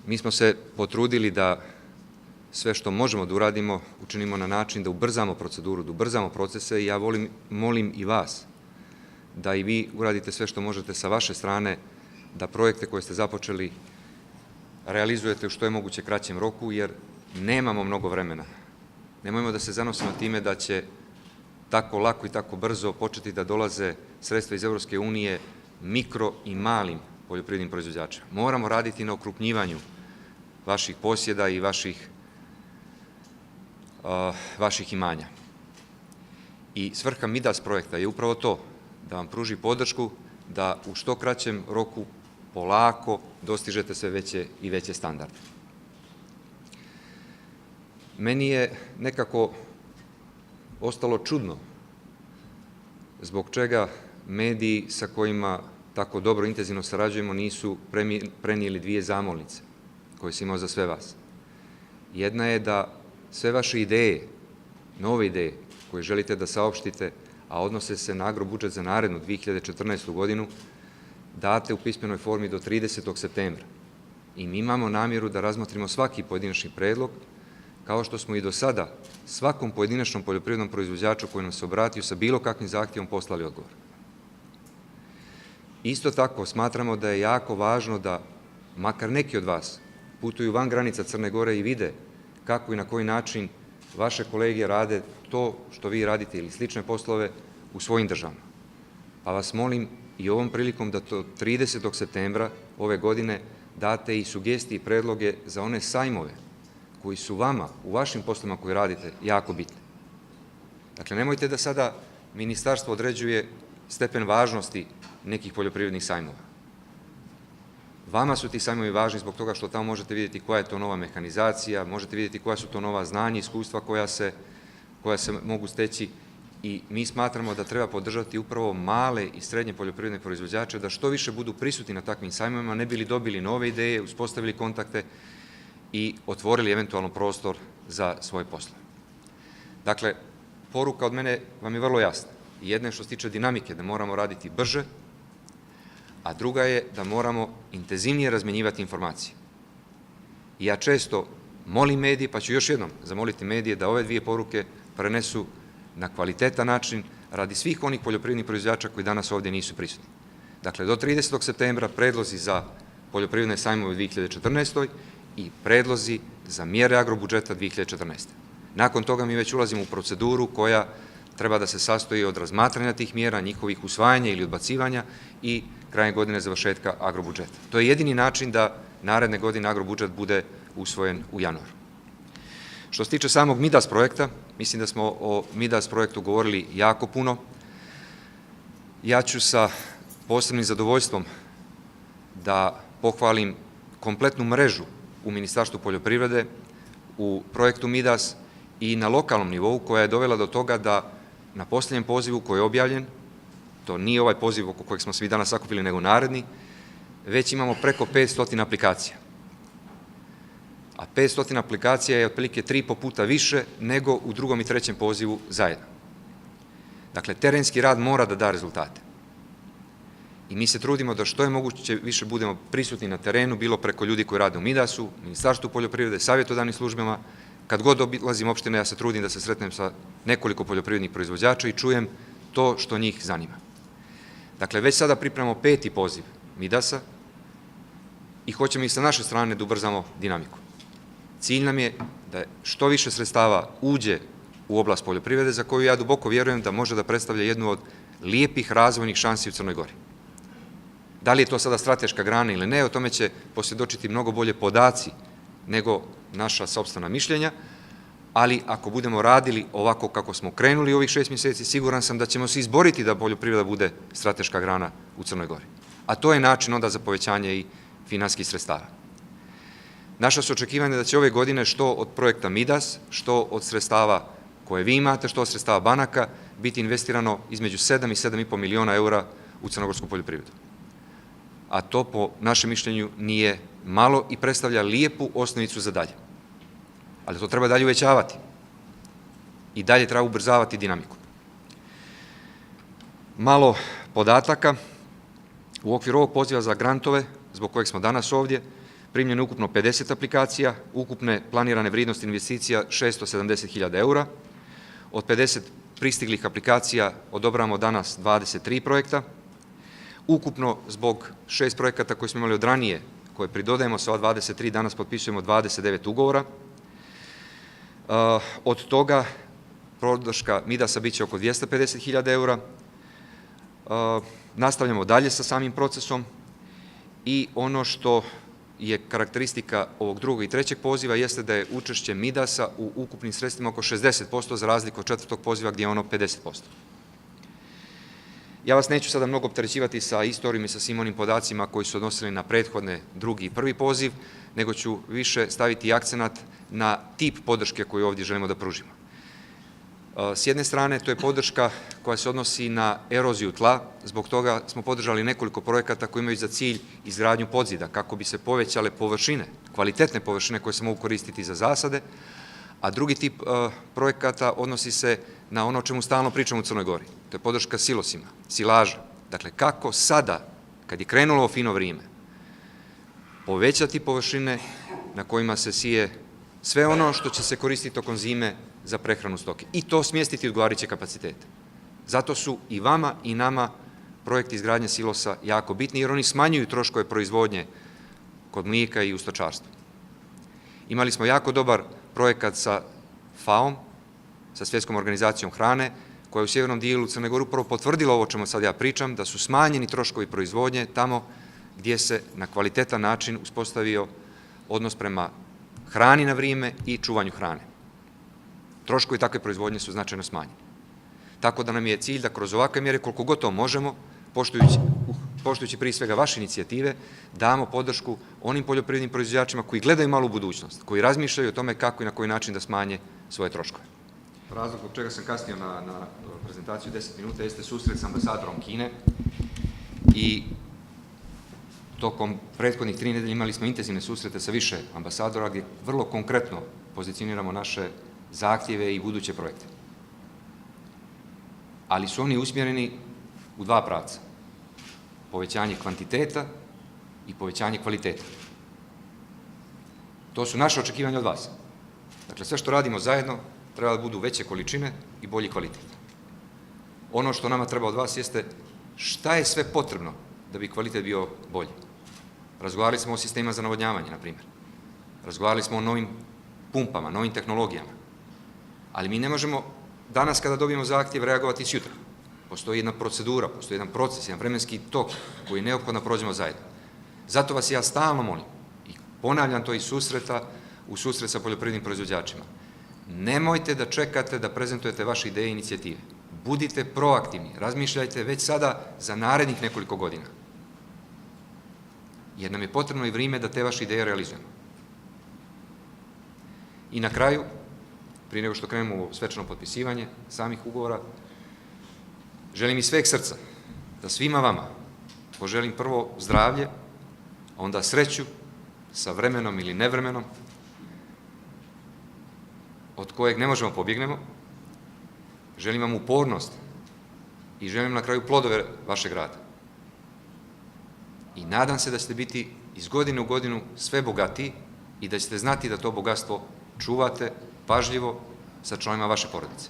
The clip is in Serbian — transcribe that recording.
Mi smo se potrudili da sve što možemo da uradimo, učinimo na način da ubrzamo proceduru, da ubrzamo procese i ja molim i vas da i vi uradite sve što možete sa vaše strane, da projekte koje ste započeli realizujete u što je moguće kraćem roku, jer nemamo mnogo vremena. Nemojmo da se zanosimo time da će tako lako i tako brzo početi da dolaze sredstva iz Evropske unije mikro i malim poljoprivrednim proizvođačima. Moramo raditi na okrupnjivanju vaših posjeda i vaših imanja. I svrha Midas projekta je upravo to, da vam pruži podršku da u što kraćem roku polako dostižete sve veće i veće standarde. Meni je nekako ostalo čudno zbog čega mediji sa kojima tako dobro, intenzivno sarađujemo nisu prenijeli dvije zamolnice koje sam imao za sve vas. Jedna je da sve vaše ideje, nove ideje koje želite da saopštite, a odnose se na agrobudžet za narednu 2014. godinu, date u pismenoj formi do 30. septembra. I mi imamo namjeru da razmotrimo svaki pojedinačni predlog, kao što smo i do sada svakom pojedinačnom poljoprivrednom proizvođaču koji nam se obratio sa bilo kakvim zahtjevom poslali odgovor. Isto tako smatramo da je jako važno da makar neki od vas putuju van granica Crne Gore i vide kako i na koji način vaše kolege rade to što vi radite ili slične poslove u svojim državama. Pa vas molim i ovom prilikom da to 30. septembra ove godine date i sugestije i predloge za one sajmove koji su vama, u vašim poslovima koje radite, jako bitni. Dakle, nemojte da sada ministarstvo određuje stepen važnosti nekih poljoprivrednih sajmova. Vama su ti sajmovi važni zbog toga što tamo možete vidjeti koja je to nova mehanizacija, možete vidjeti koja su to nova znanja i iskustva koja se mogu steći i mi smatramo da treba podržati upravo male i srednje poljoprivredne proizvođače da što više budu prisutni na takvim sajmovima, ne bi li dobili nove ideje, uspostavili kontakte i otvorili eventualno prostor za svoje poslove. Dakle, poruka od mene vam je vrlo jasna. Jedna je što se tiče dinamike, da moramo raditi brže, a druga je da moramo intenzivnije razmenjivati informacije. I ja često molim medije, pa ću još jednom zamoliti medije da ove dvije poruke prenesu na kvalitetan način radi svih onih poljoprivrednih proizvođača koji danas ovdje nisu prisutni. Dakle, do 30. septembra predlozi za poljoprivredne sajmove u 2014. i predlozi za mjere agrobudžeta 2014. Nakon toga mi već ulazimo u proceduru koja treba da se sastoji od razmatranja tih mjera, njihovih usvajanja ili odbacivanja i krajem godine završetka agrobudžeta. To je jedini način da naredne godine agrobudžet bude usvojen u januaru. Što se tiče samog Midas projekta, mislim da smo o Midas projektu govorili jako puno. Ja ću sa posebnim zadovoljstvom da pohvalim kompletnu mrežu u Ministarstvu poljoprivrede, u projektu Midas i na lokalnom nivou koja je dovela do toga da na posljednjem pozivu koji je objavljen, to nije ovaj poziv oko kojeg smo svi danas sakupili nego naredni, već imamo preko 500 aplikacija. A 500 aplikacija je otprilike 3,5 puta više nego u drugom i trećem pozivu zajedno. Dakle, terenski rad mora da da rezultate. I mi se trudimo da što je moguće više budemo prisutni na terenu, bilo preko ljudi koji rade u Midasu, Ministarstvu poljoprivrede, savjetodavnim službama. Kad god obilazim opštine, ja se trudim da se sretnem sa nekoliko poljoprivrednih proizvođača i čujem to što njih zanima. Dakle, već sada pripremamo 5. poziv Midasa i hoćemo i sa naše strane da ubrzamo dinamiku. Cilj nam je da što više sredstava uđe u oblast poljoprivrede, za koju ja duboko vjerujem da može da predstavlja jednu od lijepih razvojnih šansi u Crnoj Gori. Da li je to sada strateška grana ili ne, o tome će posvjedočiti mnogo bolje podaci nego naša sopstvena mišljenja, ali ako budemo radili ovako kako smo krenuli ovih 6 mjeseci, siguran sam da ćemo se izboriti da poljoprivreda bude strateška grana u Crnoj Gori. A to je način onda za povećanje i finansijskih sredstava. Naša su očekivanja da će ove godine što od projekta Midas, što od sredstava koje vi imate, što od sredstava banaka, biti investirano između 7 i 7,5 miliona eura u crnogorsku poljoprivredu. A to po našem mišljenju nije malo i predstavlja lijepu osnovicu za dalje. Ali to treba dalje uvećavati i dalje treba ubrzavati dinamiku. Malo podataka. U okviru ovog poziva za grantove, zbog kojeg smo danas ovdje, primljeno ukupno 50 aplikacija, ukupne planirane vrijednosti investicija 670.000 eura. Od 50 pristiglih aplikacija odobravamo danas 23 projekta. Ukupno zbog 6 projekata koje smo imali od ranije, koje pridodajemo sa ova 23, danas potpisujemo 29 ugovora. Od toga podrška Midasa biće oko 250.000 eura. Nastavljamo dalje sa samim procesom i ono što je karakteristika ovog drugog i trećeg poziva jeste da je učešće Midasa u ukupnim sredstvima oko 60% za razliku od četvrtog poziva gdje je ono 50%. Ja vas neću sada mnogo opterećivati sa istorijom i sa svim onim podacima koji su odnosili na prethodne drugi i prvi poziv, nego ću više staviti akcenat na tip podrške koju ovdje želimo da pružimo. S jedne strane, to je podrška koja se odnosi na eroziju tla, zbog toga smo podržali nekoliko projekata koji imaju za cilj izgradnju podzida, kako bi se povećale površine, kvalitetne površine koje se mogu koristiti za zasade, a drugi tip projekata odnosi se na ono o čemu stalno pričamo u Crnoj Gori. To je podrška silosima, silaža. Dakle, kako sada, kad je krenulo ovo fino vrijeme, povećati površine na kojima se sije sve ono što će se koristiti tokom zime za prehranu stoke i to smjestiti u odgovarajuće kapacitete. Zato su i vama i nama projekti izgradnje silosa jako bitni, jer oni smanjuju troškove proizvodnje kod mlijeka i u stočarstvu. Imali smo jako dobar projekat sa FAO-om, sa Svjetskom organizacijom hrane, koja je u sjevernom dijelu Crne Gore upravo potvrdila ovo o čemu sad ja pričam, da su smanjeni troškovi proizvodnje tamo gdje se na kvalitetan način uspostavio odnos prema hrani na vrijeme i čuvanju hrane. Troškovi takve proizvodnje su značajno smanjeni. Tako da nam je cilj da kroz ovakve mjere, koliko god to možemo, poštujući prije svega vaše inicijative, damo podršku onim poljoprivrednim proizvođačima koji gledaju malu budućnost, koji razmišljaju o tome kako i na koji način da smanje svoje troškove. Razlog zbog čega sam kasnio na prezentaciju 10 minuta jeste susret s ambasadorom Kine i tokom prethodnih 3 nedelje imali smo intenzivne susrete sa više ambasadora gdje vrlo konkretno pozicioniramo naše zahtjeve i buduće projekte. Ali su oni usmjereni u dva pravca. Povećanje kvantiteta i povećanje kvaliteta. To su naše očekivanja od vas. Dakle, sve što radimo zajedno treba da budu veće količine i bolji kvalitet. Ono što nama treba od vas jeste šta je sve potrebno da bi kvalitet bio bolji. Razgovarali smo o sistemima za navodnjavanje, na primjer. Razgovarali smo o novim pumpama, novim tehnologijama. Ali mi ne možemo danas kada dobijemo zahtjev reagovati sutra. Postoji jedna procedura, postoji jedan proces, jedan vremenski tok koji je neophodno prođemo zajedno. Zato vas ja stalno molim i ponavljam to iz susreta u susret sa poljoprivrednim proizvođačima. Nemojte da čekate da prezentujete vaše ideje i inicijative. Budite proaktivni, razmišljajte već sada za narednih nekoliko godina. Jer nam je potrebno i vrijeme da te vaše ideje realizujemo. I na kraju, prije nego što krenemo u svečano potpisivanje samih ugovora, želim iz sveg srca da svima vama poželim prvo zdravlje, a onda sreću sa vremenom ili nevremenom, od kojeg ne možemo pobjegnemo. Želim vam upornost i želim na kraju plodove vašeg rada. I nadam se da ćete biti iz godine u godinu sve bogatiji i da ćete znati da to bogatstvo čuvate pažljivo sa članovima vaše porodice.